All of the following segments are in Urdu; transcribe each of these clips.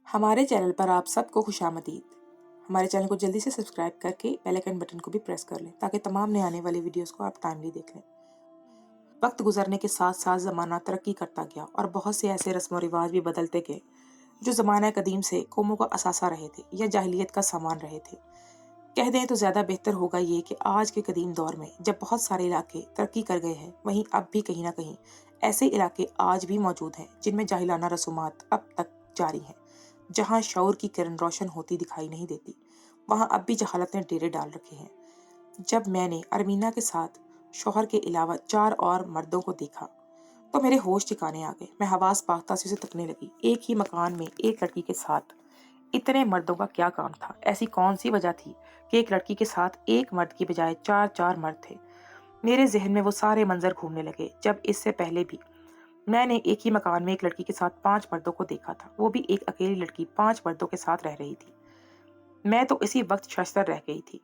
ہمارے چینل پر آپ سب کو خوش آمدید۔ ہمارے چینل کو جلدی سے سبسکرائب کر کے بیل آئیکن بٹن کو بھی پریس کر لیں تاکہ تمام نئے آنے والی ویڈیوز کو آپ ٹائملی دیکھ لیں۔ وقت گزرنے کے ساتھ ساتھ زمانہ ترقی کرتا گیا اور بہت سے ایسے رسم و رواج بھی بدلتے گئے جو زمانہ قدیم سے قوموں کا اثاثہ رہے تھے یا جاہلیت کا سامان رہے تھے۔ کہہ دیں تو زیادہ بہتر ہوگا یہ کہ آج کے قدیم دور میں جب بہت سارے علاقے ترقی کر گئے ہیں، وہیں اب بھی کہیں نہ کہیں ایسے علاقے آج بھی موجود ہیں جن میں جاہلانہ رسومات اب تک جاری ہیں۔ جہاں شعور کی کرن روشن ہوتی دکھائی نہیں دیتی، وہاں اب بھی جہالت نے ڈیرے ڈال رکھے ہیں۔ جب میں نے ارمینا کے ساتھ شوہر کے علاوہ 4 اور مردوں کو دیکھا تو میرے ہوش ٹھکانے آ گئے۔ میں حواس باختہ سے اسے تکنے لگی۔ ایک ہی مکان میں ایک لڑکی کے ساتھ اتنے مردوں کا کیا کام تھا؟ ایسی کون سی وجہ تھی کہ ایک لڑکی کے ساتھ ایک مرد کی بجائے 4 مرد تھے؟ میرے ذہن میں وہ سارے منظر گھومنے لگے جب اس سے پہلے بھی میں نے ایک ہی مکان میں ایک لڑکی کے ساتھ 5 مردوں کو دیکھا تھا، وہ بھی ایک اکیلی لڑکی 5 مردوں کے ساتھ رہ رہی تھی۔ میں تو اسی وقت ششدر رہ گئی تھی۔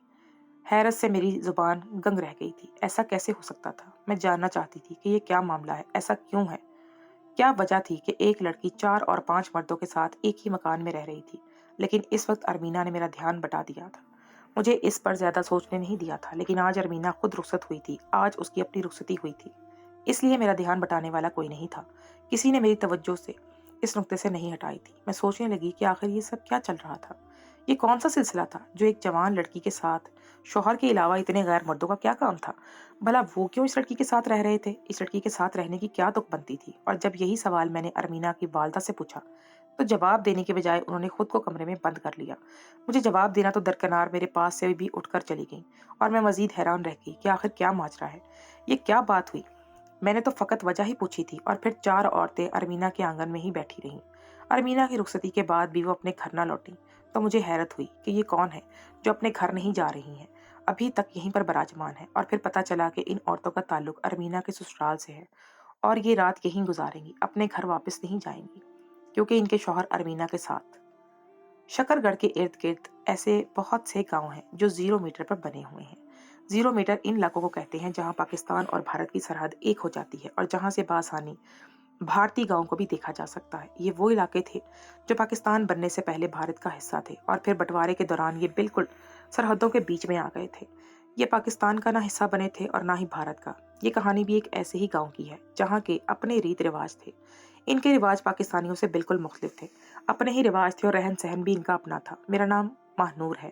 حیرت سے میری زبان گنگ رہ گئی تھی۔ ایسا کیسے ہو سکتا تھا؟ میں جاننا چاہتی تھی کہ یہ کیا معاملہ ہے، ایسا کیوں ہے؟ کیا وجہ تھی کہ ایک لڑکی 4 اور 5 مردوں کے ساتھ ایک ہی مکان میں رہ رہی تھی؟ لیکن اس وقت ارمینا نے میرا دھیان بٹا دیا تھا۔ مجھے اس پر زیادہ سوچنے نہیں دیا تھا، لیکن آج ارمینا خود رخصت ہوئی تھی، آج اس کی اپنی رخصتی ہوئی تھی۔ اس لیے میرا دھیان بٹانے والا کوئی نہیں تھا۔ کسی نے میری توجہ سے اس نقطے سے نہیں ہٹائی تھی۔ میں سوچنے لگی کہ آخر یہ سب کیا چل رہا تھا؟ یہ کون سا سلسلہ تھا جو ایک جوان لڑکی کے ساتھ شوہر کے علاوہ اتنے غیر مردوں کا کیا کام تھا؟ بھلا وہ کیوں اس لڑکی کے ساتھ رہ رہے تھے؟ اس لڑکی کے ساتھ رہنے کی کیا تک بنتی تھی؟ اور جب یہی سوال میں نے ارمینا کی والدہ سے پوچھا تو جواب دینے کے بجائے انہوں نے خود کو کمرے میں بند کر لیا۔ مجھے جواب دینا تو درکنار میرے پاس سے بھی اٹھ کر چلی گئیں اور میں مزید حیران رہ گئی کہ آخر کیا ماجرا ہے، یہ کیا بات ہوئی۔ میں نے تو فقط وجہ ہی پوچھی تھی اور پھر 4 عورتیں ارمینا کے آنگن میں ہی بیٹھی رہیں۔ ارمینا کی رخصتی کے بعد بھی وہ اپنے گھر نہ لوٹیں تو مجھے حیرت ہوئی کہ یہ کون ہے جو اپنے گھر نہیں جا رہی ہیں، ابھی تک یہیں پر براجمان ہے۔ اور پھر پتہ چلا کہ ان عورتوں کا تعلق ارمینا کے سسرال سے ہے اور یہ رات یہیں گزاریں گی، اپنے گھر واپس نہیں جائیں گی کیونکہ ان کے شوہر ارمینا کے ساتھ۔ شکر گڑھ کے ارد گرد ایسے بہت سے گاؤں ہیں جو 0 میٹر پر بنے ہوئے ہیں۔ 0 میٹر ان علاقوں کو کہتے ہیں جہاں پاکستان اور بھارت کی سرحد ایک ہو جاتی ہے اور جہاں سے بآسانی بھارتی گاؤں کو بھی دیکھا جا سکتا ہے۔ یہ وہ علاقے تھے جو پاکستان بننے سے پہلے بھارت کا حصہ تھے اور پھر بٹوارے کے دوران یہ بالکل سرحدوں کے بیچ میں آ گئے تھے۔ یہ پاکستان کا نہ حصہ بنے تھے اور نہ ہی بھارت کا۔ یہ کہانی بھی ایک ایسے ہی گاؤں کی ہے جہاں کے اپنے ریت رواج تھے۔ ان کے رواج پاکستانیوں سے بالکل مختلف تھے، اپنے ہی رواج تھے اور رہن سہن بھی ان کا اپنا تھا۔ میرا نام ماہنور ہے،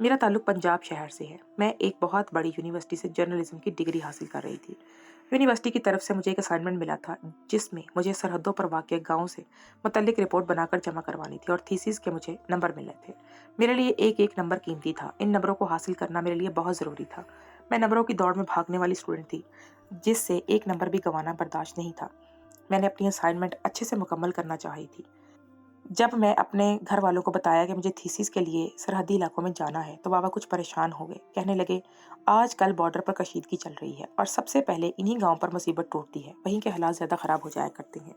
میرا تعلق پنجاب شہر سے ہے۔ میں ایک بہت بڑی یونیورسٹی سے جرنلزم کی ڈگری حاصل کر رہی تھی۔ یونیورسٹی کی طرف سے مجھے ایک اسائنمنٹ ملا تھا جس میں مجھے سرحدوں پر واقع گاؤں سے متعلق رپورٹ بنا کر جمع کروانی تھی اور تھیسس کے مجھے نمبر ملنے تھے۔ میرے لیے ایک ایک نمبر قیمتی تھا۔ ان نمبروں کو حاصل کرنا میرے لیے بہت ضروری تھا۔ میں نمبروں کی دوڑ میں بھاگنے والی اسٹوڈنٹ تھی جس سے ایک نمبر بھی گنوانا برداشت نہیں تھا۔ میں نے اپنی اسائنمنٹ اچھے سے مکمل کرنا چاہی تھی۔ جب میں اپنے گھر والوں کو بتایا کہ مجھے تھیسس کے لیے سرحدی علاقوں میں جانا ہے تو بابا کچھ پریشان ہو گئے، کہنے لگے آج کل بارڈر پر کشیدگی چل رہی ہے اور سب سے پہلے انہی گاؤں پر مصیبت ٹوٹتی ہے، وہیں کے حالات زیادہ خراب ہو جایا کرتے ہیں۔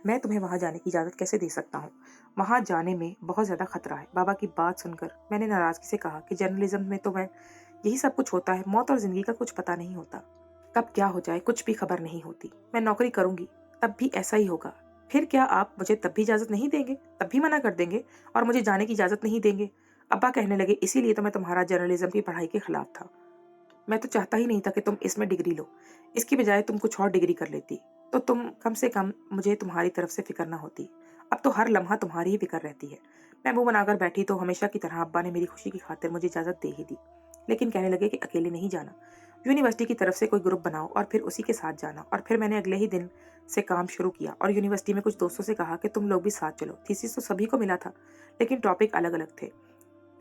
میں تمہیں وہاں جانے کی اجازت کیسے دے سکتا ہوں؟ وہاں جانے میں بہت زیادہ خطرہ ہے۔ بابا کی بات سن کر میں نے ناراضگی سے کہا کہ جرنلزم میں تو میں یہی سب کچھ ہوتا ہے، موت اور زندگی کا کچھ پتہ نہیں ہوتا، کب کیا ہو جائے کچھ بھی خبر نہیں ہوتی۔ میں نوکری کروں گی تب بھی ایسا ہی ہوگا۔ پھر کیا آپ مجھے تب بھی اجازت نہیں دیں گے؟ تب بھی منع کر دیں گے اور مجھے جانے کی اجازت نہیں دیں گے؟ ابا کہنے لگے اسی لیے تو میں تمہارا جرنلزم کی پڑھائی کے خلاف تھا۔ میں تو چاہتا ہی نہیں تھا کہ تم اس میں ڈگری لو، اس کی بجائے تم کچھ اور ڈگری کر لیتی تو تم کم سے کم مجھے تمہاری طرف سے فکر نہ ہوتی۔ اب تو ہر لمحہ تمہاری ہی فکر رہتی ہے۔ میں منہ بنا کر بیٹھی تو ہمیشہ کی طرح ابا نے میری خوشی کی خاطر مجھے اجازت دے ہی دی، لیکن کہنے لگے کہ اکیلے نہیں جانا، یونیورسٹی کی طرف سے کوئی گروپ بناؤ اور پھر اسی کے ساتھ جانا۔ اور پھر میں نے اگلے ہی دن سے کام شروع کیا اور یونیورسٹی میں کچھ دوستوں سے کہا کہ تم لوگ بھی ساتھ چلو۔ تھیسس تو سبھی کو ملا تھا لیکن ٹاپک الگ الگ تھے۔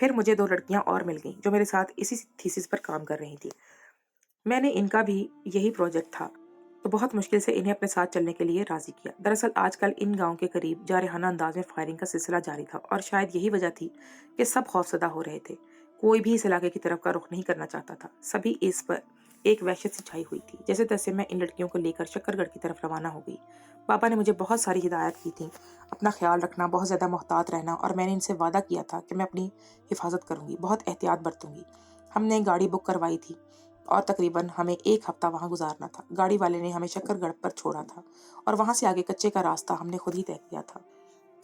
پھر مجھے 2 لڑکیاں اور مل گئیں جو میرے ساتھ اسی تھیسس پر کام کر رہی تھیں۔ میں نے ان کا بھی یہی پروجیکٹ تھا تو بہت مشکل سے انہیں اپنے ساتھ چلنے کے لیے راضی کیا۔ دراصل آج کل ان گاؤں کے قریب جارحانہ انداز میں فائرنگ کا سلسلہ جاری تھا اور شاید یہی وجہ تھی کہ سب خوفزدہ ہو رہے تھے۔ کوئی بھی اس علاقے کی طرف کا رخ نہیں کرنا چاہتا تھا۔ سبھی اس پر ایک وحشت سی چھائی ہوئی تھی۔ جیسے تیسے میں ان لڑکیوں کو لے کر شکر گڑھ کی طرف روانہ ہو گئی۔ بابا نے مجھے بہت ساری ہدایت کی تھی، اپنا خیال رکھنا، بہت زیادہ محتاط رہنا، اور میں نے ان سے وعدہ کیا تھا کہ میں اپنی حفاظت کروں گی، بہت احتیاط برتوں گی۔ ہم نے گاڑی بک کروائی تھی اور تقریباً ہمیں 1 ہفتہ وہاں گزارنا تھا۔ گاڑی والے نے ہمیں شکر گڑھ پر چھوڑا تھا اور وہاں سے آگے کچے کا راستہ ہم نے خود ہی طے کیا تھا۔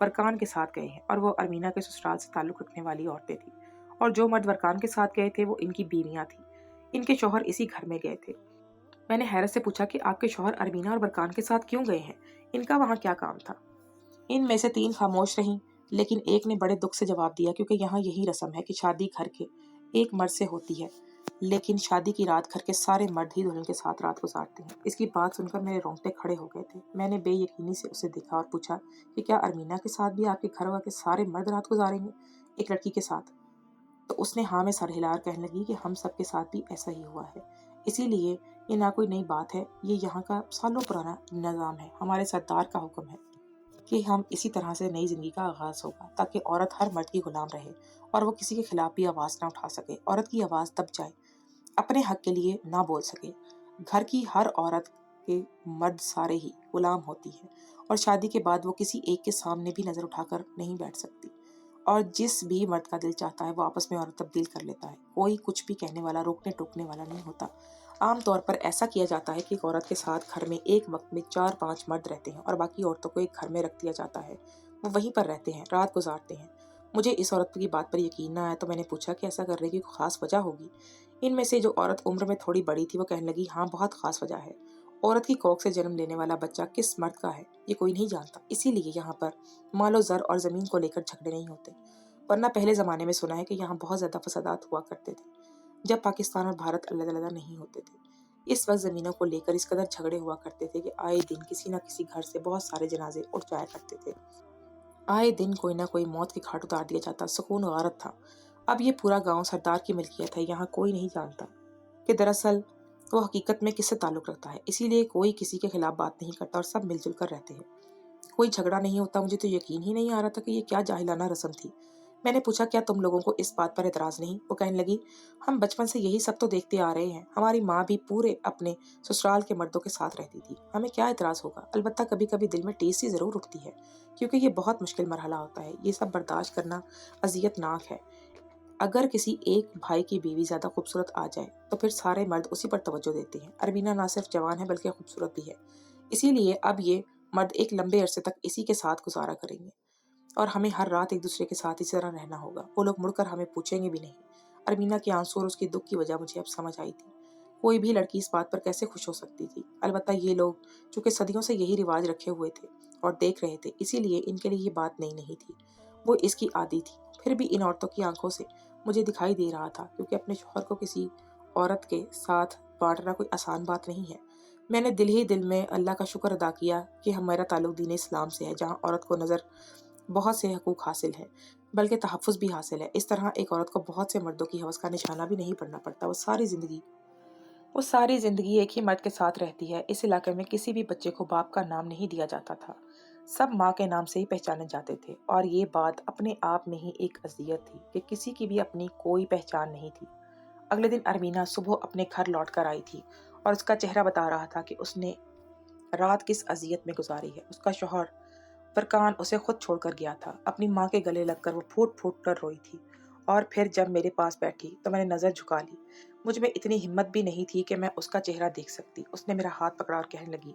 ورکان کے ساتھ گئے ہیں اور وہ ارمینا کے سسرال سے تعلق رکھنے والی عورتیں تھیں، اور جو مرد ورکان کے ساتھ گئے تھے وہ ان کی بیویاں تھیں۔ ان کے شوہر اسی گھر میں گئے تھے۔ میں نے حیرت سے پوچھا کہ آپ کے شوہر ارمینا اور ورکان کے ساتھ کیوں گئے ہیں؟ ان کا وہاں کیا کام تھا؟ ان میں سے 3 خاموش رہیں، لیکن ایک نے بڑے دکھ سے جواب دیا، کیونکہ یہاں یہی رسم ہے کہ شادی گھر کے ایک مرد سے ہوتی ہے، لیکن شادی کی رات گھر کے سارے مرد ہی دلہن کے ساتھ رات گزارتے ہیں۔ اس کی بات سن کر میرے رونگٹے کھڑے ہو گئے تھے۔ میں نے بے یقینی سے اسے دیکھا اور پوچھا کہ کیا ارمینا کے ساتھ بھی آپ کے گھر کے سارے مرد رات گزاریں گے ایک لڑکی کے ساتھ؟ تو اس نے ہاں میں سر ہلا کر کہنے لگی کہ ہم سب کے ساتھ بھی ایسا ہی ہوا ہے، اسی لیے یہ نہ کوئی نئی بات ہے، یہ یہاں کا سالوں پرانا نظام ہے، ہمارے سردار کا حکم ہے کہ ہم اسی طرح سے نئی زندگی کا آغاز ہوگا، تاکہ عورت ہر مرد کی غلام رہے اور وہ کسی کے خلاف بھی آواز نہ اٹھا سکے، عورت کی آواز دب جائے، اپنے حق کے لیے نہ بول سکے۔ گھر کی ہر عورت کے مرد سارے ہی غلام ہوتی ہے، اور شادی کے بعد وہ کسی ایک کے سامنے بھی نظر اٹھا کر نہیں بیٹھ سکتی، اور جس بھی مرد کا دل چاہتا ہے وہ آپس میں عورت تبدیل کر لیتا ہے، کوئی کچھ بھی کہنے والا، روکنے ٹوکنے والا نہیں ہوتا۔ عام طور پر ایسا کیا جاتا ہے کہ ایک عورت کے ساتھ گھر میں ایک وقت میں 4-5 مرد رہتے ہیں، اور باقی عورتوں کو ایک گھر میں رکھ دیا جاتا ہے، وہ وہیں پر رہتے ہیں، رات گزارتے ہیں۔ مجھے اس عورت کی بات پر یقین نہ آیا تو میں نے پوچھا کہ ایسا کرنے کی کوئی خاص وجہ ہوگی؟ ان میں سے جو عورت عمر میں تھوڑی بڑی تھی وہ کہنے لگی، ہاں بہت خاص وجہ ہے، عورت کی کوکھ سے جنم لینے والا بچہ کس مرد کا ہے یہ کوئی نہیں جانتا، اسی لیے یہاں پر مال و زر اور زمین کو لے کر جھگڑے نہیں ہوتے، ورنہ پہلے زمانے میں سنا ہے کہ یہاں بہت زیادہ فسادات ہوا کرتے تھے جب پاکستان اور بھارت علیحدہ نہیں ہوتے تھے۔ اس وقت زمینوں کو لے کر اس قدر جھگڑے ہوا کرتے تھے کہ آئے دن کسی نہ کسی گھر سے بہت سارے جنازے اٹھ جایا کرتے تھے، آئے دن کوئی نہ کوئی موت کے گھاٹ اتار دیا جاتا، سکون و غارت تھا۔ اب یہ پورا گاؤں سردار کی ملکیت ہے، یہاں کوئی نہیں جانتا کہ دراصل وہ حقیقت میں کس سے تعلق رکھتا ہے، اسی لیے کوئی کسی کے خلاف بات نہیں کرتا اور سب مل جل کر رہتے ہیں، کوئی جھگڑا نہیں ہوتا۔ مجھے تو یقین ہی نہیں آ رہا تھا کہ یہ کیا جاہلانہ رسم تھی۔ میں نے پوچھا کیا تم لوگوں کو اس بات پر اعتراض نہیں؟ وہ کہنے لگی، ہم بچپن سے یہی سب تو دیکھتے آ رہے ہیں، ہماری ماں بھی پورے اپنے سسرال کے مردوں کے ساتھ رہتی تھی، ہمیں کیا اعتراض ہوگا؟ البتہ کبھی کبھی دل میں ٹیس سی ضرور اٹھتی ہے، کیونکہ یہ بہت مشکل مرحلہ ہوتا ہے، یہ سب برداشت کرنا اذیت ناک ہے۔ اگر کسی ایک بھائی کی بیوی زیادہ خوبصورت آ جائے تو پھر سارے مرد اسی پر توجہ دیتے ہیں۔ ارمینا نہ صرف جوان ہے بلکہ خوبصورت بھی ہے، اسی لیے اب یہ مرد ایک لمبے عرصے تک اسی کے ساتھ گزارا کریں گے، اور ہمیں ہر رات ایک دوسرے کے ساتھ اسی طرح رہنا ہوگا، وہ لوگ مڑ کر ہمیں پوچھیں گے بھی نہیں۔ ارمینا کے آنسو اور اس کی دکھ کی وجہ مجھے اب سمجھ آئی تھی، کوئی بھی لڑکی اس بات پر کیسے خوش ہو سکتی تھی؟ البتہ یہ لوگ چونکہ صدیوں سے یہی رواج رکھے ہوئے تھے اور دیکھ رہے تھے، اسی لیے ان کے لیے یہ بات نئی نہیں تھی، وہ اس کی عادی تھی۔ پھر بھی ان عورتوں کی آنکھوں سے مجھے دکھائی دے رہا تھا، کیونکہ اپنے شوہر کو کسی عورت کے ساتھ بانٹنا کوئی آسان بات نہیں ہے۔ میں نے دل ہی دل میں اللہ کا شکر ادا کیا کہ ہمارا تعلق دین اسلام سے ہے، جہاں عورت کو نظر بہت سے حقوق حاصل ہے، بلکہ تحفظ بھی حاصل ہے۔ اس طرح ایک عورت کو بہت سے مردوں کی ہوس کا نشانہ بھی نہیں پڑنا پڑتا، وہ ساری زندگی ایک ہی مرد کے ساتھ رہتی ہے۔ اس علاقے میں کسی بھی بچے کو باپ کا نام نہیں دیا جاتا تھا، سب ماں کے نام سے ہی پہچانے جاتے تھے، اور یہ بات اپنے آپ میں ہی ایک اذیت تھی کہ کسی کی بھی اپنی کوئی پہچان نہیں تھی۔ اگلے دن ارمینا صبح اپنے گھر لوٹ کر آئی تھی، اور اس کا چہرہ بتا رہا تھا کہ اس نے رات کس اذیت میں گزاری ہے۔ اس کا شوہر فرقان اسے خود چھوڑ کر گیا تھا، اپنی ماں کے گلے لگ کر وہ پھوٹ پھوٹ کر روئی تھی، اور پھر جب میرے پاس بیٹھی تو میں نے نظر جھکا لی، مجھ میں اتنی ہمت بھی نہیں تھی کہ میں اس کا چہرہ دیکھ سکتی۔ اس نے میرا ہاتھ پکڑا اور کہنے لگی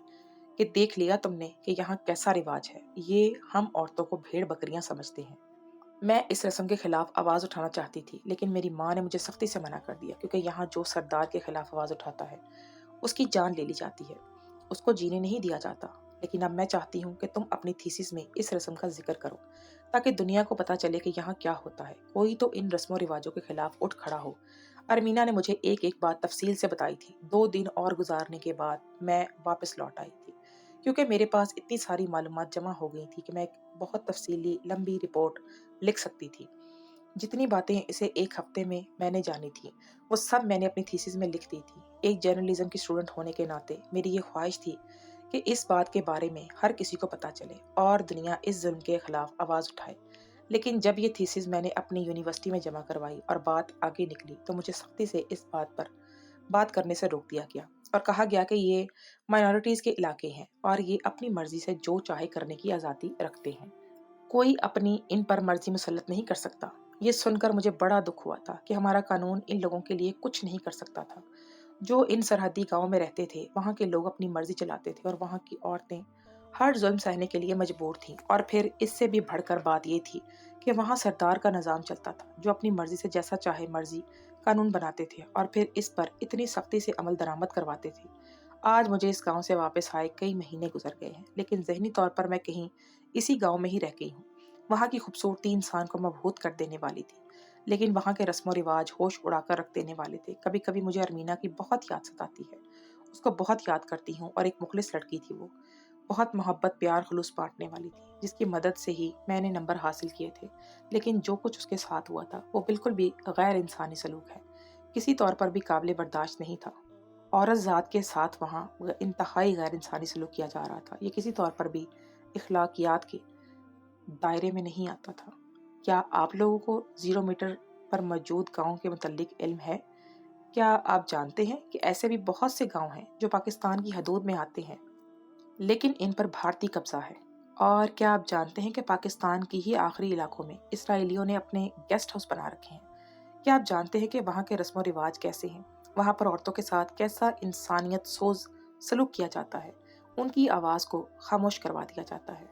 کہ دیکھ لیا تم نے کہ یہاں کیسا رواج ہے، یہ ہم عورتوں کو بھیڑ بکریاں سمجھتے ہیں۔ میں اس رسم کے خلاف آواز اٹھانا چاہتی تھی، لیکن میری ماں نے مجھے سختی سے منع کر دیا، کیونکہ یہاں جو سردار کے خلاف آواز اٹھاتا ہے اس کی جان لے لی جاتی ہے، اس کو جینے نہیں دیا جاتا۔ لیکن اب میں چاہتی ہوں کہ تم اپنی تھیسس میں اس رسم کا ذکر کرو، تاکہ دنیا کو پتہ چلے کہ یہاں کیا ہوتا ہے، کوئی تو ان رسم و رواجوں کے خلاف اٹھ کھڑا ہو۔ ارمینا نے مجھے ایک ایک بات تفصیل سے بتائی تھی۔ 2 دن اور گزارنے کے بعد میں واپس لوٹ آئی تھی، کیونکہ میرے پاس اتنی ساری معلومات جمع ہو گئی تھی کہ میں ایک بہت تفصیلی لمبی رپورٹ لکھ سکتی تھی۔ جتنی باتیں اسے ایک ہفتے میں نے جانی تھی وہ سب میں نے اپنی تھیسس میں لکھ دی تھی۔ ایک جرنلزم کی اسٹوڈنٹ ہونے کے ناطے میری یہ خواہش تھی کہ اس بات کے بارے میں ہر کسی کو پتہ چلے اور دنیا اس ظلم کے خلاف آواز اٹھائے۔ لیکن جب یہ تھیسس میں نے اپنی یونیورسٹی میں جمع کروائی اور بات آگے نکلی تو مجھے سختی سے اس بات پر بات کرنے سے روک دیا گیا، اور کہا گیا کہ یہ مائنورٹیز کے علاقے ہیں اور یہ اپنی مرضی سے جو چاہے کرنے کی آزادی رکھتے ہیں، کوئی اپنی ان پر مرضی مسلط نہیں کر سکتا۔ یہ سن کر مجھے بڑا دکھ ہوا تھا کہ ہمارا قانون ان لوگوں کے لیے کچھ نہیں کر سکتا تھا۔ جو ان سرحدی گاؤں میں رہتے تھے وہاں کے لوگ اپنی مرضی چلاتے تھے، اور وہاں کی عورتیں ہر ظلم سہنے کے لیے مجبور تھیں، اور پھر اس سے بھی بڑھ کر بات یہ تھی کہ وہاں سردار کا نظام چلتا تھا جو اپنی مرضی سے جیسا چاہے مرضی قانون بناتے تھے اور پھر اس پر اتنی سختی سے عمل درآمد کرواتے تھے۔ آج مجھے اس گاؤں سے واپس آئے کئی مہینے گزر گئے ہیں، لیکن ذہنی طور پر میں کہیں اسی گاؤں میں ہی رہ گئی ہوں۔ وہاں کی خوبصورتی انسان کو مبہوت کر دینے والی تھی، لیکن وہاں کے رسم و رواج ہوش اڑا کر رکھ دینے والے تھے۔ کبھی کبھی مجھے ارمینا کی بہت یاد ستاتی ہے، اس کو بہت یاد کرتی ہوں، اور ایک مخلص لڑکی تھی وہ، بہت محبت پیار خلوص بانٹنے والی تھی، جس کی مدد سے ہی میں نے نمبر حاصل کیے تھے۔ لیکن جو کچھ اس کے ساتھ ہوا تھا وہ بالکل بھی غیر انسانی سلوک ہے، کسی طور پر بھی قابل برداشت نہیں تھا۔ عورت ذات کے ساتھ وہاں انتہائی غیر انسانی سلوک کیا جا رہا تھا، یہ کسی طور پر بھی اخلاقیات کے دائرے میں نہیں آتا تھا۔ کیا آپ لوگوں کو 0 میٹر پر موجود گاؤں کے متعلق علم ہے؟ کیا آپ جانتے ہیں کہ ایسے بھی بہت سے گاؤں ہیں جو پاکستان کی حدود میں آتے ہیں لیکن ان پر بھارتی قبضہ ہے؟ اور کیا آپ جانتے ہیں کہ پاکستان کی ہی آخری علاقوں میں اسرائیلیوں نے اپنے گیسٹ ہاؤس بنا رکھے ہیں؟ کیا آپ جانتے ہیں کہ وہاں کے رسم و رواج کیسے ہیں؟ وہاں پر عورتوں کے ساتھ کیسا انسانیت سوز سلوک کیا جاتا ہے؟ ان کی آواز کو خاموش کروا دیا جاتا ہے۔